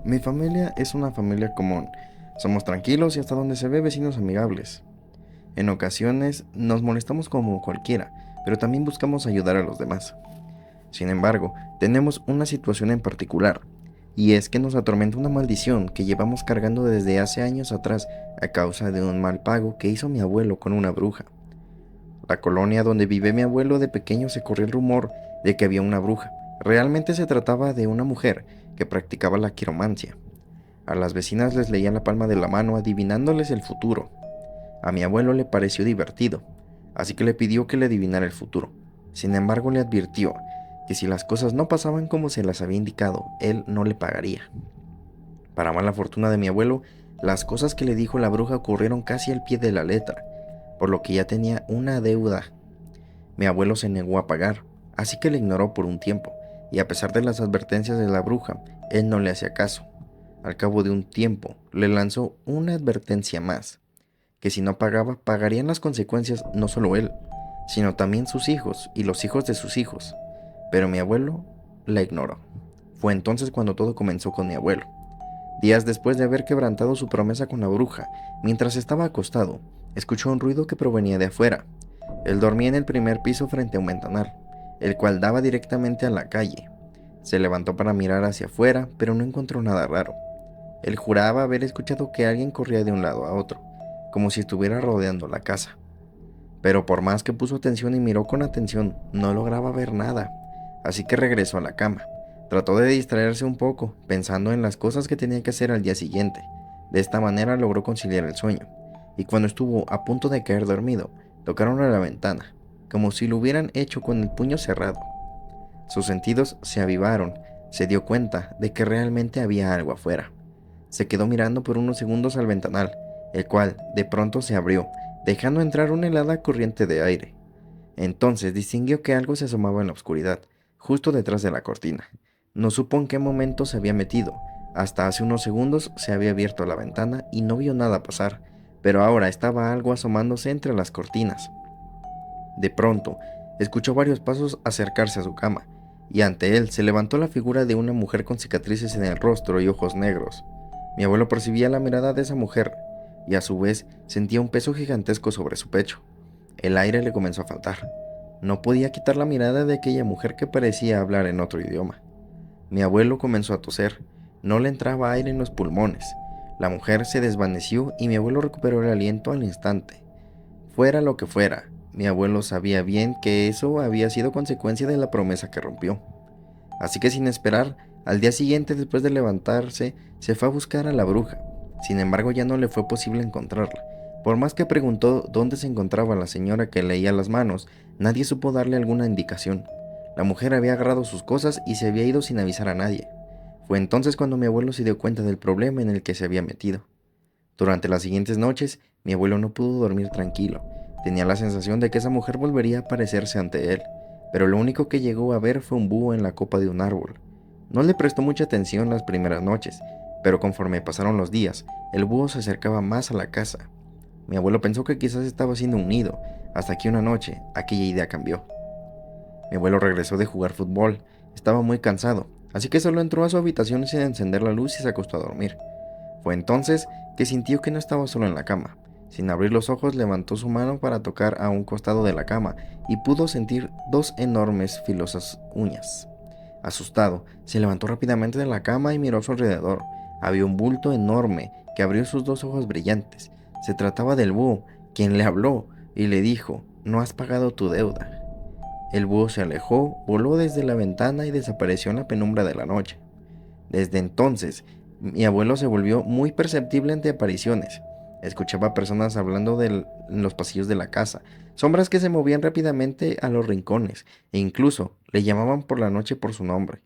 Mi familia es una familia común. Somos tranquilos y hasta donde se ve vecinos amigables. En ocasiones nos molestamos como cualquiera, pero también buscamos ayudar a los demás. Sin embargo, tenemos una situación en particular, y es que nos atormenta una maldición que llevamos cargando desde hace años atrás a causa de un mal pago que hizo mi abuelo con una bruja. La colonia donde vive mi abuelo de pequeño se corrió el rumor de que había una bruja. Realmente se trataba de una mujer que practicaba la quiromancia. A las vecinas les leía la palma de la mano adivinándoles el futuro. A mi abuelo le pareció divertido, así que le pidió que le adivinara el futuro. Sin embargo, le advirtió que si las cosas no pasaban como se las había indicado, él no le pagaría. Para mala fortuna de mi abuelo, las cosas que le dijo la bruja ocurrieron casi al pie de la letra, por lo que ya tenía una deuda. Mi abuelo se negó a pagar, así que le ignoró por un tiempo, y a pesar de las advertencias de la bruja, él no le hacía caso. Al cabo de un tiempo, le lanzó una advertencia más, que si no pagaba, pagarían las consecuencias no solo él, sino también sus hijos y los hijos de sus hijos. Pero mi abuelo la ignoró. Fue entonces cuando todo comenzó con mi abuelo. Días después de haber quebrantado su promesa con la bruja, mientras estaba acostado, escuchó un ruido que provenía de afuera. Él dormía en el primer piso frente a un ventanal, el cual daba directamente a la calle. Se levantó para mirar hacia afuera, pero no encontró nada raro. Él juraba haber escuchado que alguien corría de un lado a otro, como si estuviera rodeando la casa. Pero por más que puso atención y miró con atención, no lograba ver nada. Así que regresó a la cama. Trató de distraerse un poco, pensando en las cosas que tenía que hacer al día siguiente. De esta manera logró conciliar el sueño. Y cuando estuvo a punto de caer dormido, tocaron a la ventana, como si lo hubieran hecho con el puño cerrado. Sus sentidos se avivaron, se dio cuenta de que realmente había algo afuera. Se quedó mirando por unos segundos al ventanal, el cual de pronto se abrió, dejando entrar una helada corriente de aire. Entonces distinguió que algo se asomaba en la oscuridad, justo detrás de la cortina. No supo en qué momento se había metido. Hasta hace unos segundos se había abierto la ventana y no vio nada pasar, pero ahora estaba algo asomándose entre las cortinas. De pronto, escuchó varios pasos acercarse a su cama, y ante él se levantó la figura de una mujer con cicatrices en el rostro y ojos negros. Mi abuelo percibía la mirada de esa mujer, y a su vez sentía un peso gigantesco sobre su pecho. El aire le comenzó a faltar. No podía quitar la mirada de aquella mujer que parecía hablar en otro idioma. Mi abuelo comenzó a toser. No le entraba aire en los pulmones. La mujer se desvaneció y mi abuelo recuperó el aliento al instante. Fuera lo que fuera, mi abuelo sabía bien que eso había sido consecuencia de la promesa que rompió. Así que sin esperar, al día siguiente después de levantarse, se fue a buscar a la bruja. Sin embargo, ya no le fue posible encontrarla. Por más que preguntó dónde se encontraba la señora que leía las manos, nadie supo darle alguna indicación. La mujer había agarrado sus cosas y se había ido sin avisar a nadie. Fue entonces cuando mi abuelo se dio cuenta del problema en el que se había metido. Durante las siguientes noches, mi abuelo no pudo dormir tranquilo. Tenía la sensación de que esa mujer volvería a aparecerse ante él, pero lo único que llegó a ver fue un búho en la copa de un árbol. No le prestó mucha atención las primeras noches, pero conforme pasaron los días, el búho se acercaba más a la casa. Mi abuelo pensó que quizás estaba haciendo un nido, hasta que una noche aquella idea cambió. Mi abuelo regresó de jugar fútbol, estaba muy cansado, así que solo entró a su habitación sin encender la luz y se acostó a dormir. Fue entonces que sintió que no estaba solo en la cama. Sin abrir los ojos, levantó su mano para tocar a un costado de la cama y pudo sentir dos enormes filosas uñas. Asustado, se levantó rápidamente de la cama y miró a su alrededor. Había un bulto enorme que abrió sus dos ojos brillantes. Se trataba del búho, quien le habló y le dijo: "No has pagado tu deuda". El búho se alejó, voló desde la ventana y desapareció en la penumbra de la noche. Desde entonces, mi abuelo se volvió muy perceptible ante apariciones. Escuchaba personas hablando en los pasillos de la casa, sombras que se movían rápidamente a los rincones, e incluso le llamaban por la noche por su nombre.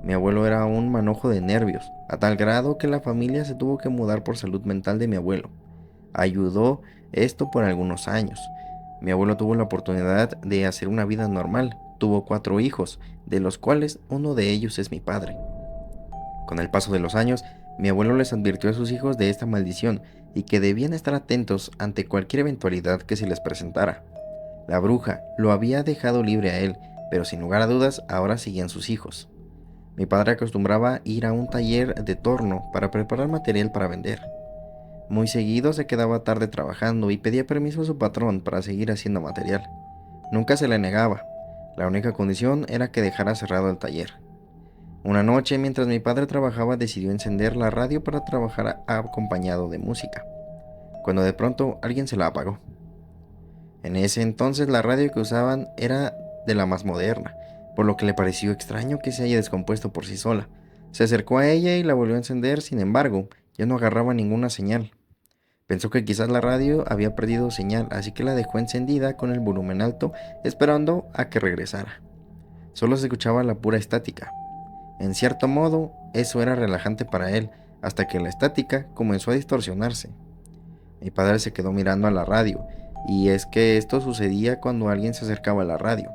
Mi abuelo era un manojo de nervios, a tal grado que la familia se tuvo que mudar por salud mental de mi abuelo. Ayudó esto por algunos años. Mi abuelo tuvo la oportunidad de hacer una vida normal. Tuvo 4 hijos, de los cuales uno de ellos es mi padre. Con el paso de los años, mi abuelo les advirtió a sus hijos de esta maldición y que debían estar atentos ante cualquier eventualidad que se les presentara. La bruja lo había dejado libre a él, pero sin lugar a dudas ahora seguían sus hijos. Mi padre acostumbraba ir a un taller de torno para preparar material para vender. Muy seguido se quedaba tarde trabajando y pedía permiso a su patrón para seguir haciendo material. Nunca se le negaba. La única condición era que dejara cerrado el taller. Una noche, mientras mi padre trabajaba, decidió encender la radio para trabajar acompañado de música, cuando de pronto alguien se la apagó. En ese entonces la radio que usaban era de la más moderna, por lo que le pareció extraño que se haya descompuesto por sí sola. Se acercó a ella y la volvió a encender, sin embargo, ya no agarraba ninguna señal. Pensó que quizás la radio había perdido señal, así que la dejó encendida con el volumen alto, esperando a que regresara. Solo se escuchaba la pura estática. En cierto modo, eso era relajante para él, hasta que la estática comenzó a distorsionarse. Mi padre se quedó mirando a la radio, y es que esto sucedía cuando alguien se acercaba a la radio.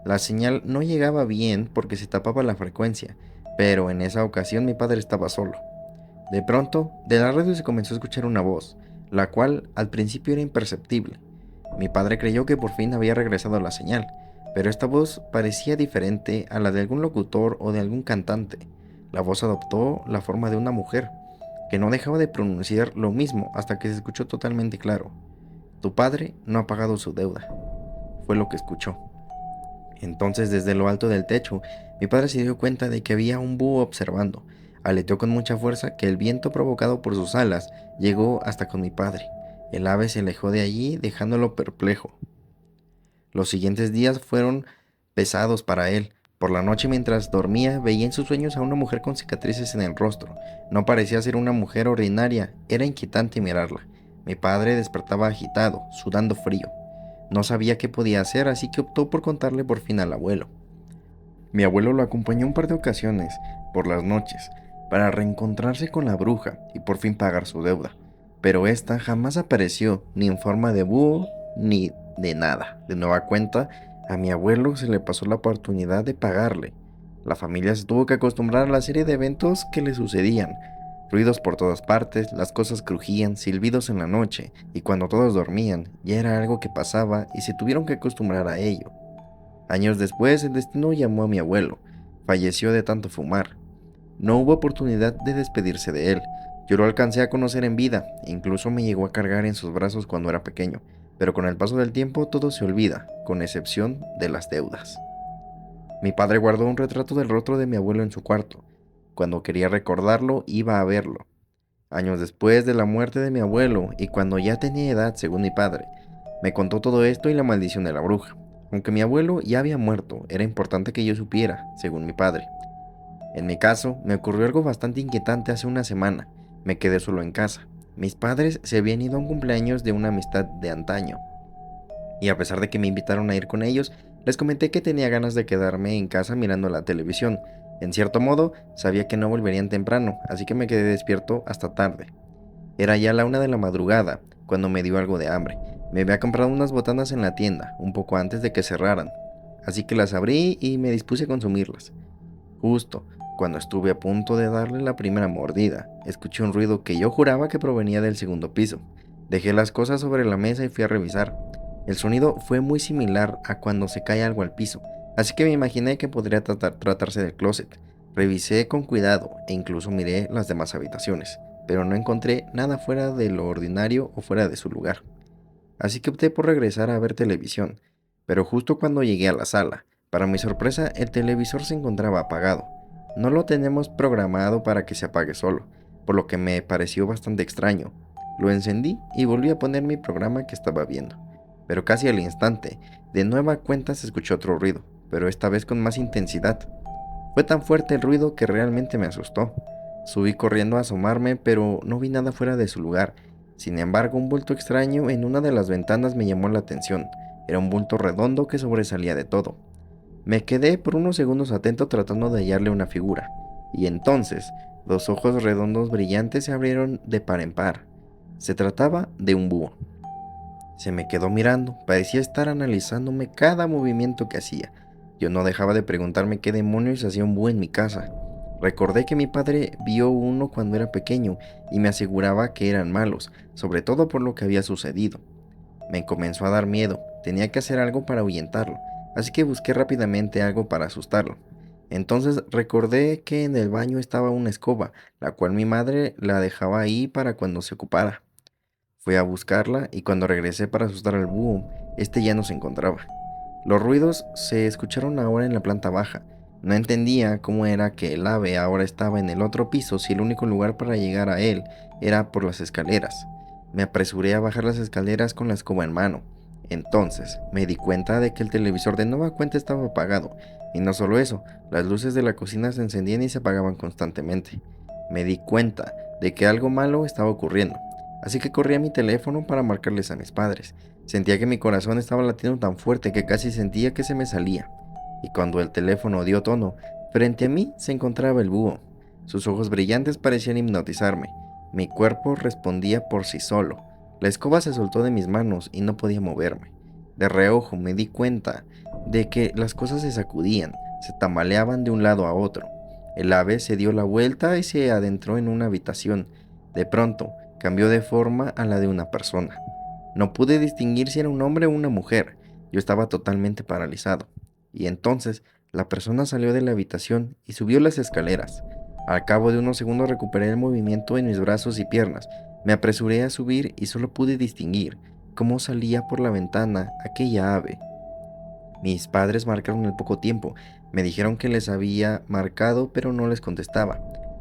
La señal no llegaba bien porque se tapaba la frecuencia, pero en esa ocasión mi padre estaba solo. De pronto, de la radio se comenzó a escuchar una voz, la cual al principio era imperceptible. Mi padre creyó que por fin había regresado la señal, pero esta voz parecía diferente a la de algún locutor o de algún cantante. La voz adoptó la forma de una mujer, que no dejaba de pronunciar lo mismo hasta que se escuchó totalmente claro. Tu padre no ha pagado su deuda, fue lo que escuchó. Entonces, desde lo alto del techo, mi padre se dio cuenta de que había un búho observando. Aleteó con mucha fuerza que el viento provocado por sus alas llegó hasta con mi padre. El ave se alejó de allí, dejándolo perplejo. Los siguientes días fueron pesados para él. Por la noche, mientras dormía, veía en sus sueños a una mujer con cicatrices en el rostro. No parecía ser una mujer ordinaria, era inquietante mirarla. Mi padre despertaba agitado, sudando frío. No sabía qué podía hacer, así que optó por contarle por fin al abuelo. Mi abuelo lo acompañó un par de ocasiones, por las noches, para reencontrarse con la bruja y por fin pagar su deuda. Pero esta jamás apareció, ni en forma de búho, ni de nada. De nueva cuenta, a mi abuelo se le pasó la oportunidad de pagarle. La familia se tuvo que acostumbrar a la serie de eventos que le sucedían. Ruidos por todas partes, las cosas crujían, silbidos en la noche, y cuando todos dormían, ya era algo que pasaba y se tuvieron que acostumbrar a ello. Años después, el destino llamó a mi abuelo. Falleció de tanto fumar. No hubo oportunidad de despedirse de él. Yo lo alcancé a conocer en vida, e incluso me llegó a cargar en sus brazos cuando era pequeño, pero con el paso del tiempo todo se olvida, con excepción de las deudas. Mi padre guardó un retrato del rostro de mi abuelo en su cuarto. Cuando quería recordarlo, iba a verlo. Años después de la muerte de mi abuelo, y cuando ya tenía edad, según mi padre, me contó todo esto y la maldición de la bruja. Aunque mi abuelo ya había muerto, era importante que yo supiera, según mi padre. En mi caso, me ocurrió algo bastante inquietante hace una semana. Me quedé solo en casa. Mis padres se habían ido a un cumpleaños de una amistad de antaño. Y a pesar de que me invitaron a ir con ellos, les comenté que tenía ganas de quedarme en casa mirando la televisión. En cierto modo, sabía que no volverían temprano, así que me quedé despierto hasta tarde. Era ya la 1 de la madrugada, cuando me dio algo de hambre. Me había comprado unas botanas en la tienda, un poco antes de que cerraran. Así que las abrí y me dispuse a consumirlas. Justo cuando estuve a punto de darle la primera mordida, escuché un ruido que yo juraba que provenía del segundo piso. Dejé las cosas sobre la mesa y fui a revisar. El sonido fue muy similar a cuando se cae algo al piso, así que me imaginé que podría tratarse del closet. Revisé con cuidado e incluso miré las demás habitaciones, pero no encontré nada fuera de lo ordinario o fuera de su lugar. Así que opté por regresar a ver televisión, pero justo cuando llegué a la sala, para mi sorpresa, el televisor se encontraba apagado. No lo tenemos programado para que se apague solo, por lo que me pareció bastante extraño. Lo encendí y volví a poner mi programa que estaba viendo. Pero casi al instante, de nueva cuenta se escuchó otro ruido, pero esta vez con más intensidad. Fue tan fuerte el ruido que realmente me asustó. Subí corriendo a asomarme, pero no vi nada fuera de su lugar. Sin embargo, un bulto extraño en una de las ventanas me llamó la atención. Era un bulto redondo que sobresalía de todo. Me quedé por unos segundos atento tratando de hallarle una figura, y entonces los ojos redondos brillantes se abrieron de par en par. Se trataba de un búho. Se me quedó mirando, parecía estar analizándome cada movimiento que hacía. Yo no dejaba de preguntarme qué demonios hacía un búho en mi casa. Recordé que mi padre vio uno cuando era pequeño y me aseguraba que eran malos, sobre todo por lo que había sucedido. Me comenzó a dar miedo, tenía que hacer algo para ahuyentarlo, así que busqué rápidamente algo para asustarlo. Entonces recordé que en el baño estaba una escoba, la cual mi madre la dejaba ahí para cuando se ocupara. Fui a buscarla y cuando regresé para asustar al búho, este ya no se encontraba. Los ruidos se escucharon ahora en la planta baja. No entendía cómo era que el ave ahora estaba en el otro piso si el único lugar para llegar a él era por las escaleras. Me apresuré a bajar las escaleras con la escoba en mano. Entonces me di cuenta de que el televisor de nueva cuenta estaba apagado. Y no solo eso, las luces de la cocina se encendían y se apagaban constantemente. Me di cuenta de que algo malo estaba ocurriendo. Así que corrí a mi teléfono para marcarles a mis padres. Sentía que mi corazón estaba latiendo tan fuerte que casi sentía que se me salía. Y cuando el teléfono dio tono, frente a mí se encontraba el búho. Sus ojos brillantes parecían hipnotizarme. Mi cuerpo respondía por sí solo. La escoba se soltó de mis manos y no podía moverme. De reojo me di cuenta de que las cosas se sacudían, se tambaleaban de un lado a otro. El ave se dio la vuelta y se adentró en una habitación. De pronto, cambió de forma a la de una persona. No pude distinguir si era un hombre o una mujer. Yo estaba totalmente paralizado. Y entonces la persona salió de la habitación y subió las escaleras. Al cabo de unos segundos recuperé el movimiento en mis brazos y piernas. Me apresuré a subir y solo pude distinguir cómo salía por la ventana aquella ave. Mis padres marcaron el poco tiempo. Me dijeron que les había marcado, pero no les contestaba.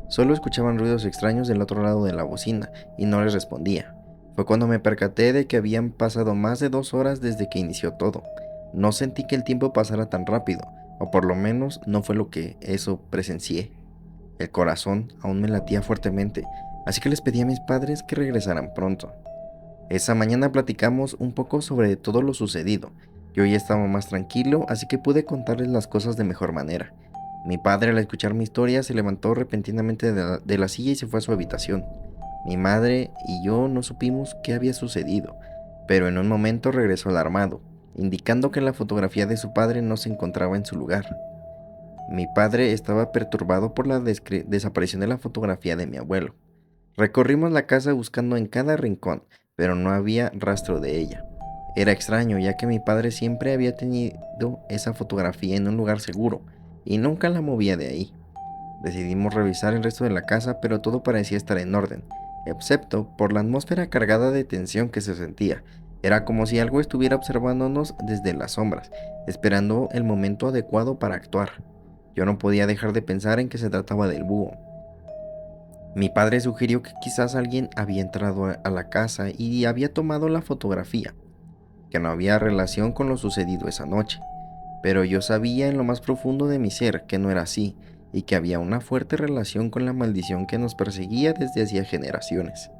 Solo escuchaban ruidos extraños del otro lado de la bocina y no les respondía. Fue cuando me percaté de que habían pasado más de 2 horas desde que inició todo. No sentí que el tiempo pasara tan rápido, o por lo menos no fue lo que eso presencié. El corazón aún me latía fuertemente, así que les pedí a mis padres que regresaran pronto. Esa mañana platicamos un poco sobre todo lo sucedido. Yo ya estaba más tranquilo, así que pude contarles las cosas de mejor manera. Mi padre, al escuchar mi historia, se levantó repentinamente de la silla y se fue a su habitación. Mi madre y yo no supimos qué había sucedido, pero en un momento regresó alarmado, indicando que la fotografía de su padre no se encontraba en su lugar. Mi padre estaba perturbado por la desaparición de la fotografía de mi abuelo. Recorrimos la casa buscando en cada rincón, pero no había rastro de ella. Era extraño, ya que mi padre siempre había tenido esa fotografía en un lugar seguro y nunca la movía de ahí. Decidimos revisar el resto de la casa, pero todo parecía estar en orden, excepto por la atmósfera cargada de tensión que se sentía. Era como si algo estuviera observándonos desde las sombras, esperando el momento adecuado para actuar. Yo no podía dejar de pensar en que se trataba del búho. Mi padre sugirió que quizás alguien había entrado a la casa y había tomado la fotografía, que no había relación con lo sucedido esa noche. Pero yo sabía en lo más profundo de mi ser que no era así y que había una fuerte relación con la maldición que nos perseguía desde hacía generaciones.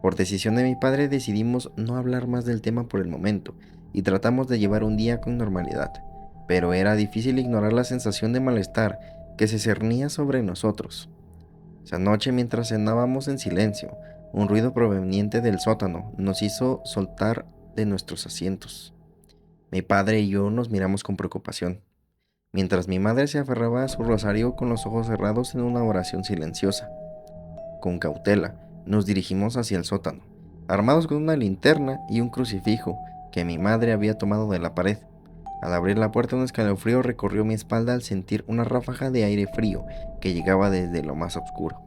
Por decisión de mi padre decidimos no hablar más del tema por el momento y tratamos de llevar un día con normalidad, pero era difícil ignorar la sensación de malestar que se cernía sobre nosotros. Esa noche, mientras cenábamos en silencio, un ruido proveniente del sótano nos hizo soltar de nuestros asientos. Mi padre y yo nos miramos con preocupación, mientras mi madre se aferraba a su rosario con los ojos cerrados en una oración silenciosa. Con cautela, nos dirigimos hacia el sótano, armados con una linterna y un crucifijo que mi madre había tomado de la pared. Al abrir la puerta, un escalofrío recorrió mi espalda al sentir una ráfaga de aire frío que llegaba desde lo más oscuro.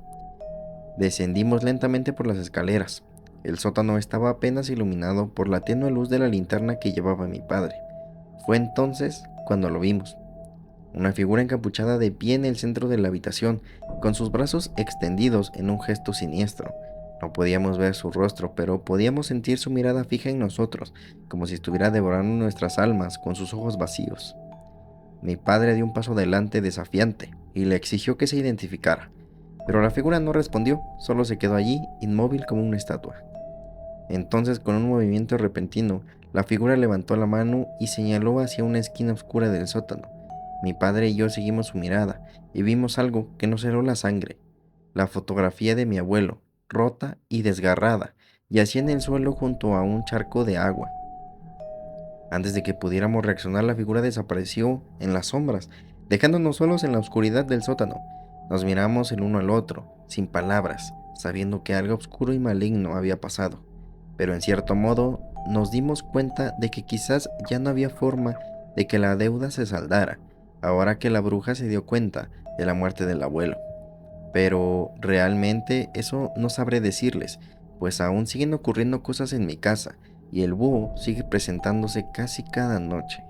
Descendimos lentamente por las escaleras. El sótano estaba apenas iluminado por la tenue luz de la linterna que llevaba mi padre. Fue entonces cuando lo vimos. Una figura encapuchada de pie en el centro de la habitación, con sus brazos extendidos en un gesto siniestro. No podíamos ver su rostro, pero podíamos sentir su mirada fija en nosotros, como si estuviera devorando nuestras almas con sus ojos vacíos. Mi padre dio un paso adelante desafiante y le exigió que se identificara, pero la figura no respondió, solo se quedó allí, inmóvil como una estatua. Entonces, con un movimiento repentino, la figura levantó la mano y señaló hacia una esquina oscura del sótano. Mi padre y yo seguimos su mirada y vimos algo que nos heló la sangre. La fotografía de mi abuelo, rota y desgarrada, yacía en el suelo junto a un charco de agua. Antes de que pudiéramos reaccionar, la figura desapareció en las sombras, dejándonos solos en la oscuridad del sótano. Nos miramos el uno al otro, sin palabras, sabiendo que algo oscuro y maligno había pasado. Pero en cierto modo, nos dimos cuenta de que quizás ya no había forma de que la deuda se saldara, ahora que la bruja se dio cuenta de la muerte del abuelo. Pero realmente eso no sabré decirles, pues aún siguen ocurriendo cosas en mi casa y el búho sigue presentándose casi cada noche.